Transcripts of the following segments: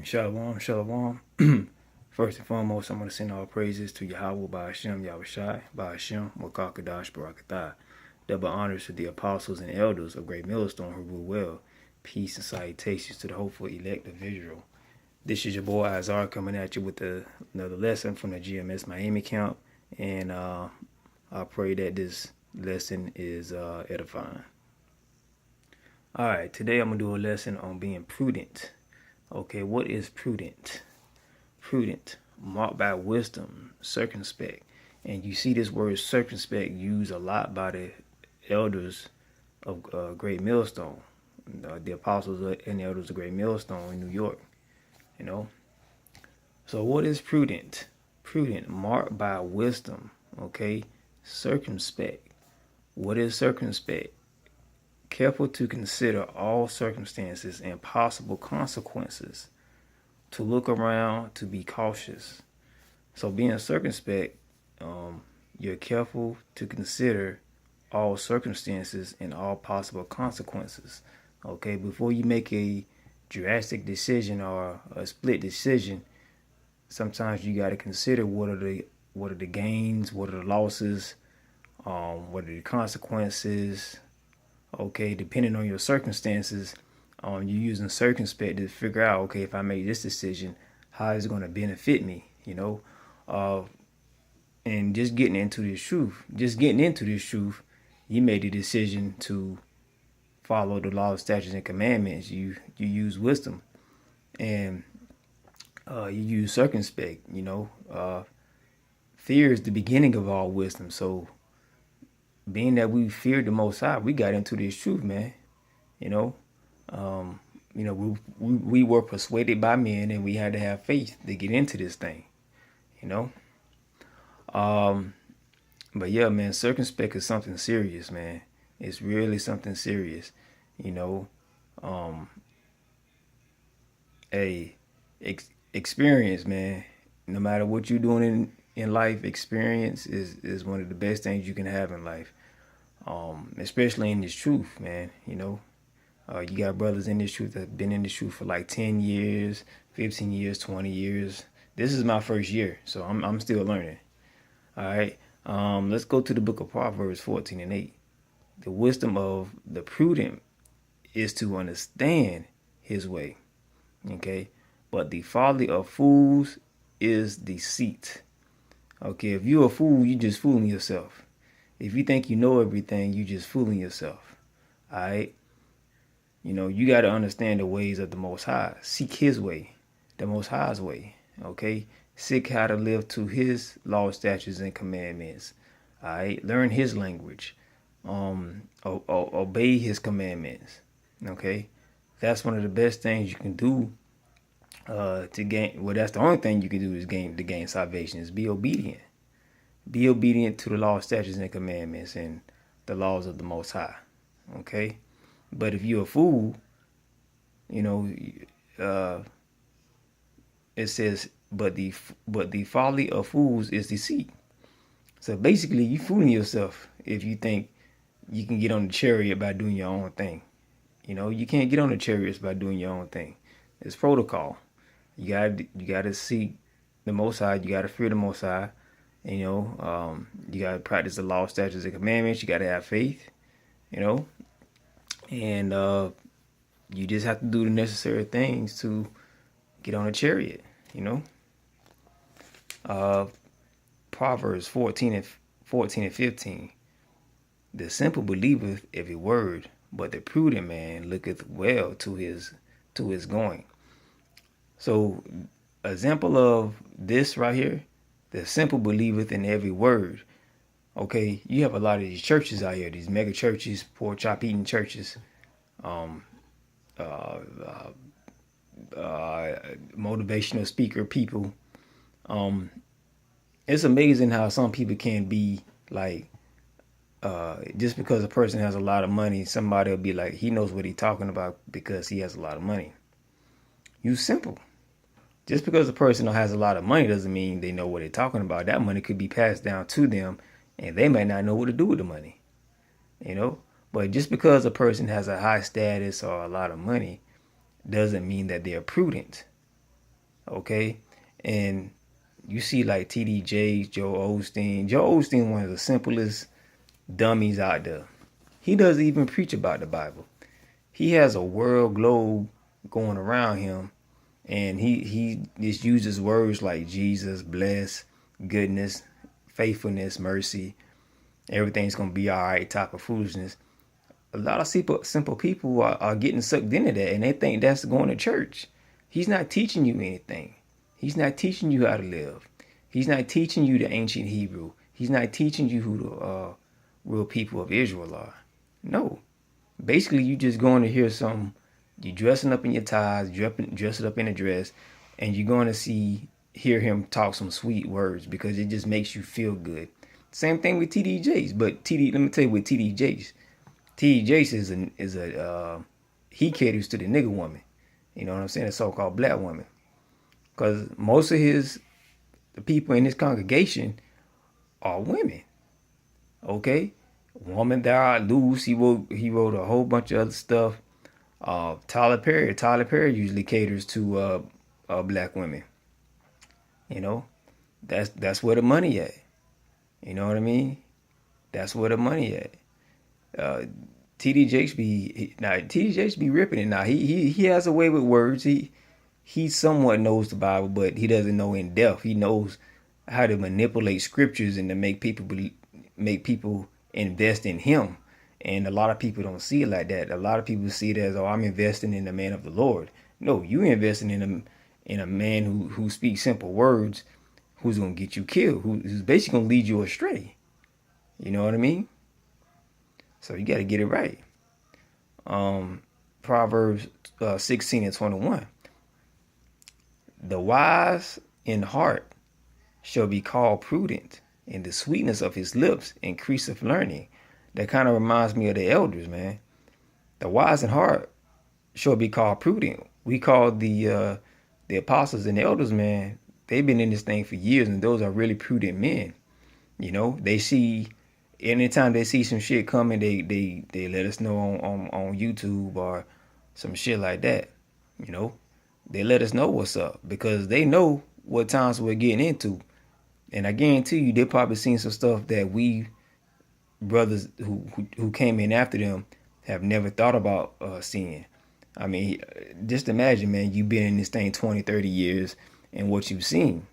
Shalom, shalom. First and foremost, I'm going to send all praises to Yahweh, Ba'ashem, Yahushai, Ba'ashem, Wakakadash, Barakathah. Double honors to the apostles and elders of Great Millstone who rule well. Peace and salutations to the hopeful elect of Israel. This is your boy Azar coming at you with another lesson from the GMS Miami camp. And I pray that this lesson is edifying. All right, today I'm going to do a lesson on being prudent. Okay, what is prudent? Prudent, marked by wisdom, circumspect. And you see this word circumspect used a lot by the elders of Great Millstone, the apostles and the elders of Great Millstone in New York. You know. So what is prudent? Prudent, marked by wisdom. Okay, circumspect. What is circumspect? Careful to consider all circumstances and possible consequences. To look around, to be cautious. So being circumspect, you're careful to consider all circumstances and all possible consequences. Okay, before you make a drastic decision or a split decision, sometimes you got to consider what are the gains, what are the losses, what are the consequences. Okay, depending on your circumstances, you're using circumspect to figure out, okay, if I make this decision, how is it going to benefit me, and just getting into this truth, you made the decision to follow the law, statutes, and commandments. You use wisdom, and you use circumspect. Fear is the beginning of all wisdom. So being that we feared the Most High, we got into this truth, man. You know, we were persuaded by men, and we had to have faith to get into this thing. You know, but yeah, man, circumspect is something serious, man. It's really something serious. You know, experience, man. No matter what you're doing in life, experience is one of the best things you can have in life. Especially in this truth, man. You got brothers in this truth that have been in this truth for like 10 years, 15 years, 20 years. This is my first year, so I'm still learning. All right. Let's go to the book of Proverbs 14 and 8. The wisdom of the prudent is to understand his way. Okay. But the folly of fools is deceit. Okay. If you're a fool, you're just fooling yourself. If you think you know everything, you're just fooling yourself. All right. You got to understand the ways of the Most High. Seek his way, the Most High's way. Okay. Seek how to live to his law, statutes, and commandments. All right. Learn his language. Obey his commandments. Okay. That's one of the best things you can do to gain. Well, that's the only thing you can do is to gain salvation is be obedient. Be obedient to the law, statutes, and commandments and the laws of the Most High. Okay. But if you're a fool, it says, but the folly of fools is deceit. So basically, you fooling yourself if you think you can get on the chariot by doing your own thing. You can't get on the chariots by doing your own thing. It's protocol. You gotta seek the Most High. You gotta fear the Most High. You gotta practice the law, statutes, and commandments. You gotta have faith. And you just have to do the necessary things to get on a chariot. Proverbs 14 and 15. The simple believeth every word, but the prudent man looketh well to his going. So, example of this right here, the simple believeth in every word. Okay, you have a lot of these churches out here, these mega churches, pork chop eating churches, motivational speaker people. It's amazing how some people can be like, just because a person has a lot of money, somebody will be like, he knows what he's talking about because he has a lot of money. You simple. Just because a person has a lot of money doesn't mean they know what they're talking about. That money could be passed down to them, and they might not know what to do with the money. But just because a person has a high status or a lot of money doesn't mean that they're prudent. Okay, and you see like TD Jakes, Joe Osteen. Joe Osteen, one of the simplest dummies out there. He doesn't even preach about the Bible. He has a world globe going around him, and he just uses words like Jesus, bless, goodness, faithfulness, mercy. Everything's gonna be all right type of foolishness. A lot of simple people are getting sucked into that, and they think that's going to church. He's not teaching you anything. He's not teaching you how to live. He's not teaching you the ancient Hebrew. He's not teaching you who the real people of Israel are. No. Basically, you just going to hear some. You dressing up in your ties, dressing up in a dress, and you're going to hear him talk some sweet words because it just makes you feel good. Same thing with TD Jakes, but let me tell you with TD Jakes. TD Jakes he caters to the nigga woman. You know what I'm saying? The so-called black woman. Because most of the people in his congregation are women. Okay? Woman Thou Art Loose. He wrote a whole bunch of other stuff. Tyler Perry usually caters to black women. You know? That's where the money at. You know what I mean? That's where the money at. TD Jakes be ripping it now. He has a way with words. He somewhat knows the Bible, but he doesn't know in depth. He knows how to manipulate scriptures and to make people invest in him. And a lot of people don't see it like that. A lot of people see it as, oh, I'm investing in the man of the Lord. No, you investing in a man who speaks simple words, who's gonna get you killed, who's basically gonna lead you astray. You know what I mean? So you got to get it right. Proverbs 16:21. The wise in heart shall be called prudent, and the sweetness of his lips increaseth learning. That kind of reminds me of the elders, man. The wise in heart shall be called prudent. We call the apostles and the elders, man. They've been in this thing for years, and those are really prudent men. You know, they see anytime they see some shit coming, they let us know on YouTube or some shit like that. You know, they let us know what's up because they know what times we're getting into. And I guarantee you, they probably seen some stuff that we brothers who came in after them have never thought about seeing. I mean, just imagine, man, you've been in this thing 20, 30 years and what you've seen.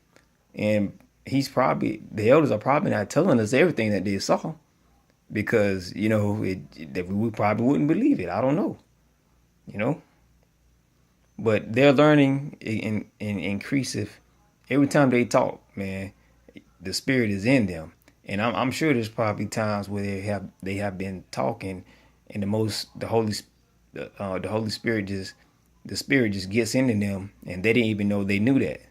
And the elders are probably not telling us everything that they saw because, you know, that we probably wouldn't believe it. I don't know, you know. But their learning increaseth every time they talk, man. The spirit is in them. And I'm sure there's probably times where they have been talking, and the Holy Spirit just gets into them, and they didn't even know they knew that.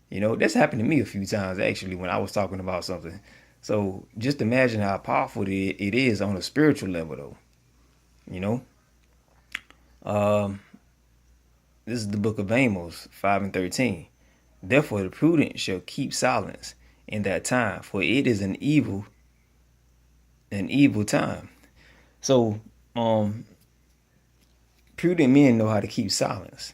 You know, that's happened to me a few times actually when I was talking about something. So just imagine how powerful it is on a spiritual level, though. You know, this is the book of Amos 5:13. Therefore, the prudent shall keep silence in that time, for it is an evil time. So, prudent men know how to keep silence.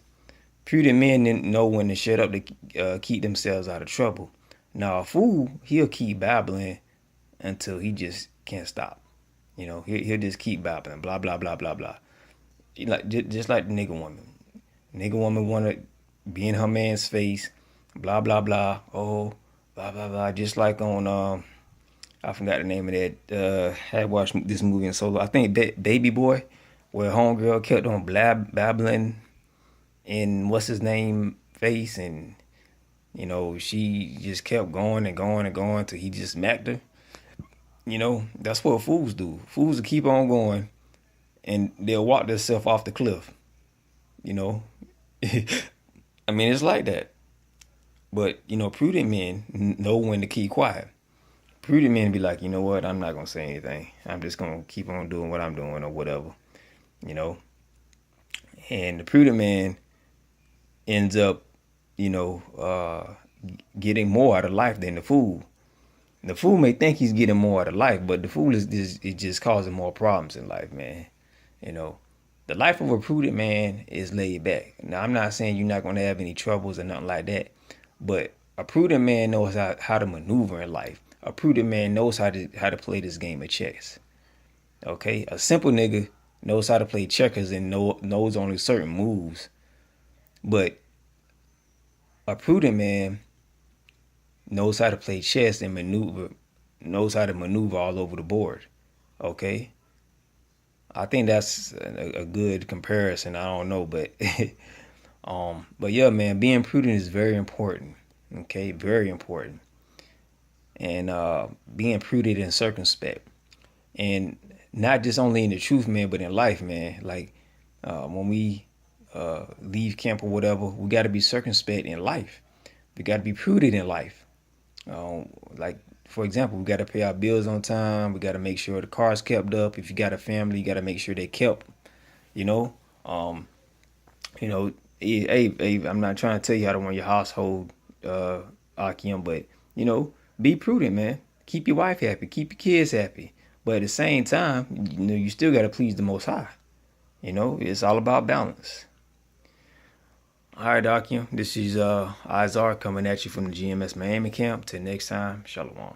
Prudent men know when to shut up to keep themselves out of trouble. Now, a fool, he'll keep babbling until he just can't stop. You know, he'll just keep babbling, blah, blah, blah, blah, blah. Just like the nigga woman. Nigga woman want to be in her man's face, blah, blah, blah. Oh, blah, blah, blah. Just like on, I forgot the name of that. Had watched this movie in solo. I think Baby Boy, where homegirl kept on babbling in what's his name face, and you know she just kept going and going and going till he just smacked her. You know, that's what fools do. Fools will keep on going, and they'll walk themselves off the cliff. You know, I mean it's like that. But you know, prudent men know when to keep quiet. Prudent men be like, you know what? I'm not gonna say anything. I'm just gonna keep on doing what I'm doing or whatever. You know, and the prudent man ends up, you know, getting more out of life than the fool. The fool may think he's getting more out of life, but the fool is just causing more problems in life, man. You know, The life of a prudent man is laid back. Now, I'm not saying you're not going to have any troubles or nothing like that, but a prudent man knows how to maneuver in life. A prudent man knows how to play this game of chess. Okay, a simple nigga knows how to play checkers and knows only certain moves, but a prudent man knows how to play chess and knows how to maneuver all over the board. Okay, I think that's a good comparison. I don't know, but but yeah, man, being prudent is very important. Okay, very important, and being prudent and circumspect, and not just only in the truth, man, but in life, man. Like when we leave camp or whatever, we got to be circumspect in life. We got to be prudent in life. Like for example, we got to pay our bills on time. We got to make sure the car's kept up. If you got a family, you got to make sure they kept. You know, um, you know, hey, I'm not trying to tell you how to run your household, Akim, but be prudent, man. Keep your wife happy, keep your kids happy, but at the same time, you still got to please the Most High. It's all about balance. All right, Akim, this is Izar coming at you from the GMS Miami camp. Till next time, Shalom.